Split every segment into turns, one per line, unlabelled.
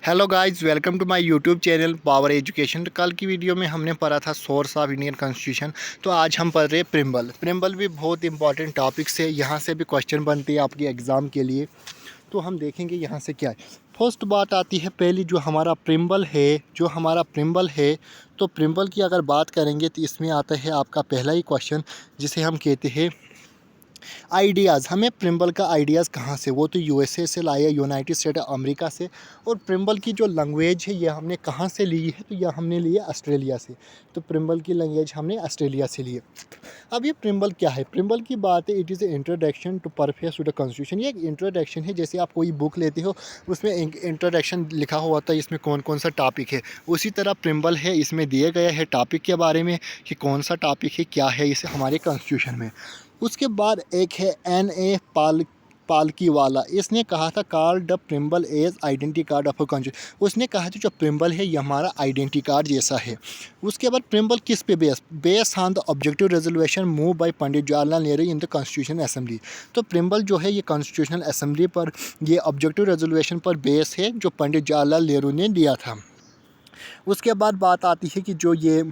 Hello guys, welcome to my YouTube channel power education. तो कल की वीडियो में हमने पढ़ा था सोर्स ऑफ इंडियन कॉन्स्टिट्यूशन। तो आज हम पढ़ रहे हैं प्रिम्बल भी बहुत इंपॉर्टेंट टॉपिक्स है। यहाँ से भी क्वेश्चन बनती है आपके एग्ज़ाम के लिए। तो हम देखेंगे यहाँ से क्या है। फर्स्ट बात आती है पहली, जो हमारा प्रिम्बल है। तो प्रिम्बल की अगर बात करेंगे तो इसमें आता है आपका पहला ही क्वेश्चन, जिसे हम कहते हैं आइडियाज़। हमें प्रिम्बल का आइडियाज़ कहाँ से, वो तो यूएसए से लाया, यूनाइटेड स्टेट अमेरिका से। और प्रिम्बल की जो लैंग्वेज है ये हमने कहाँ से ली है, तो यह हमने ली है ऑस्ट्रेलिया से। तो प्रिम्बल की लैंग्वेज हमने ऑस्ट्रेलिया से ली है। अब ये प्रिम्बल क्या है, प्रिम्बल की बात है, it is a introduction to preface to the constitution. ये एक इंट्रोडक्शन है, जैसे आप कोई बुक लेते हो उसमें इंट्रोडक्शन लिखा हुआ होता है, इसमें कौन कौन सा टॉपिक है। उसी तरह प्रिम्बल है, इसमें दिए गया है टॉपिक के बारे में कि कौन सा टॉपिक है, क्या है इसे हमारे कॉन्स्टिट्यूशन में। उसके बाद एक है पालकी वाला। इसने कहा था call the preamble as identity card of a constitution. उसने कहा था जो प्रिम्बल है ये हमारा आइडेंटिटी कार्ड जैसा है। उसके बाद प्रिम्बल किस पे base on the objective resolution move by Pandit Jawaharlal Nehru in the constitution assembly. तो प्रिम्बल जो है ये कॉन्स्टिट्यूशनल असेंबली पर, ये ऑब्जेक्टिव रेजोल्यूशन पर बेस है जो पंडित जवाहरलाल नेहरू ने दिया था। उसके बाद बात आती है कि जो ये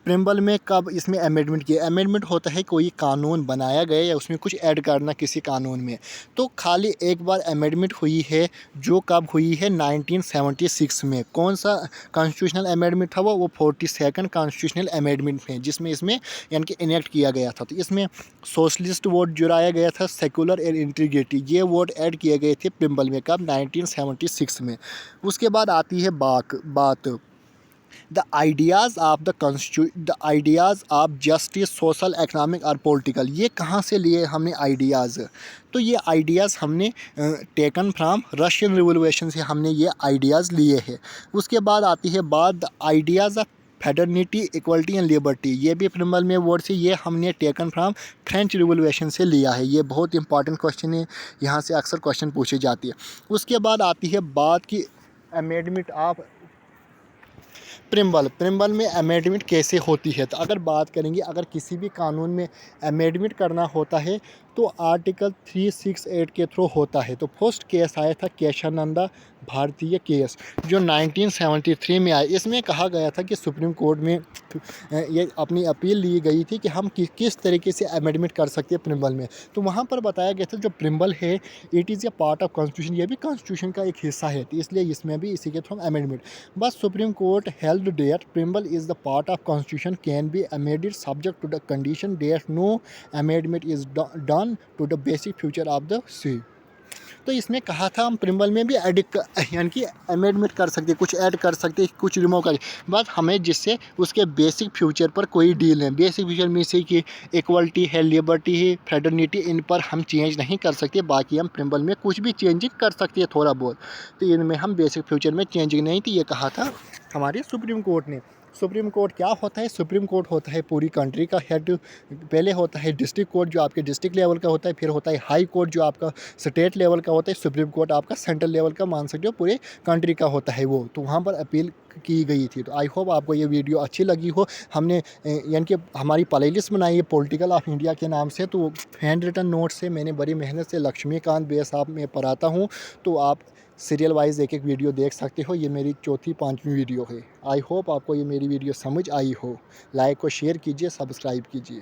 प्रिम्बल में कब इसमें अमेंडमेंट किया। अमेंडमेंट होता है कोई कानून बनाया गया या उसमें कुछ ऐड करना किसी कानून में। तो खाली एक बार अमेंडमेंट हुई है, जो कब हुई है 1976 में। कौन सा कॉन्स्टिट्यूशनल अमेंडमेंट था वो 42nd कॉन्स्टिट्यूशनल अमेंडमेंट में, जिसमें इसमें यानी कि इनेक्ट किया गया था। तो इसमें सोशलिस्ट वोट जुड़ाया गया था, सेकुलर और इंटीग्रिटी, ये वोट ऐड किए गए थे प्रिम्बल में कब 1976 में। उसके बाद आती है बात the ideas of justice, social, economic और पॉलिटिकल। ये कहाँ से लिए हमने आइडियाज़, तो ये आइडियाज़ हमने टेकन फ्राम रशियन रिवोल्यूशन से हमने ये आइडियाज़ लिए हैं। उसके बाद आती है बात the ideas of fraternity, equality and liberty. ये भी प्रिम्बल में वर्ड से, ये हमने टेकन फ्राम फ्रेंच रिवोल्यूशन से लिया है। ये बहुत इंपॉर्टेंट क्वेश्चन है, यहाँ से अक्सर क्वेश्चन पूछे जाती है। उसके बाद आती है बात की अमेंडमेंट ऑफ प्रिम्बल में अमेंडमेंट कैसे होती है। तो अगर बात करेंगे, अगर किसी भी कानून में अमेंडमेंट करना होता है तो आर्टिकल 368 के थ्रू होता है। तो फर्स्ट केस आया था केशानंदा भारतीय केस, जो 1973 में आया। इसमें कहा गया था कि सुप्रीम कोर्ट में ये अपनी अपील ली गई थी कि हम किस तरीके से अमेंडमेंट कर सकते हैं प्रिम्बल में। तो वहाँ पर बताया गया था जो प्रिम्बल है it is A part of constitution, ये भी कॉन्स्टिट्यूशन का एक हिस्सा है, तो इसलिए इसमें भी इसी के थ्रू अमेंडमेंट। बस supreme court held that preamble is the part of constitution can be amended subject to the condition that no amendment is done to the basic future of the C. तो इसमें कहा था हम preamble में भी यानी कि अमेंडमेंट कर सकते, कुछ ऐड कर सकते, कुछ रिमूव कर, बस हमें जिससे उसके बेसिक फ्यूचर पर कोई डील नहीं। बेसिक फ्यूचर में से कि इक्वलिटी है, लिबर्टी है, फ्रेटर्निटी, इन पर हम चेंज नहीं कर सकते। बाकी हम प्रिम्बल में कुछ भी चेंजिंग कर सकते हैं थोड़ा बहुत, तो इनमें हम बेसिक फ्यूचर में चेंजिंग नहीं थी, ये कहा था हमारे सुप्रीम कोर्ट ने। सुप्रीम कोर्ट क्या होता है, सुप्रीम कोर्ट होता है पूरी कंट्री का हेड। पहले होता है डिस्ट्रिक्ट कोर्ट जो आपके डिस्ट्रिक्ट लेवल का होता है, फिर होता है हाई कोर्ट जो आपका स्टेट लेवल का होता है, सुप्रीम कोर्ट आपका सेंट्रल लेवल का मान सकते हो, पूरे कंट्री का होता है वो। तो वहाँ पर अपील की गई थी। तो आई होप आपको ये वीडियो अच्छी लगी हो। हमने यानी कि हमारी प्लेलिस्ट बनाई है पॉलिटिकल ऑफ इंडिया के नाम से। तो हैंड रिटन नोट्स से मैंने बड़ी मेहनत से लक्ष्मीकांत बेस साहब में पढ़ाता हूँ। तो आप सीरियल वाइज एक एक वीडियो देख सकते हो। ये मेरी चौथी पांचवी वीडियो है। आई होप आपको ये मेरी वीडियो समझ आई हो। लाइक और शेयर कीजिए, सब्सक्राइब कीजिए।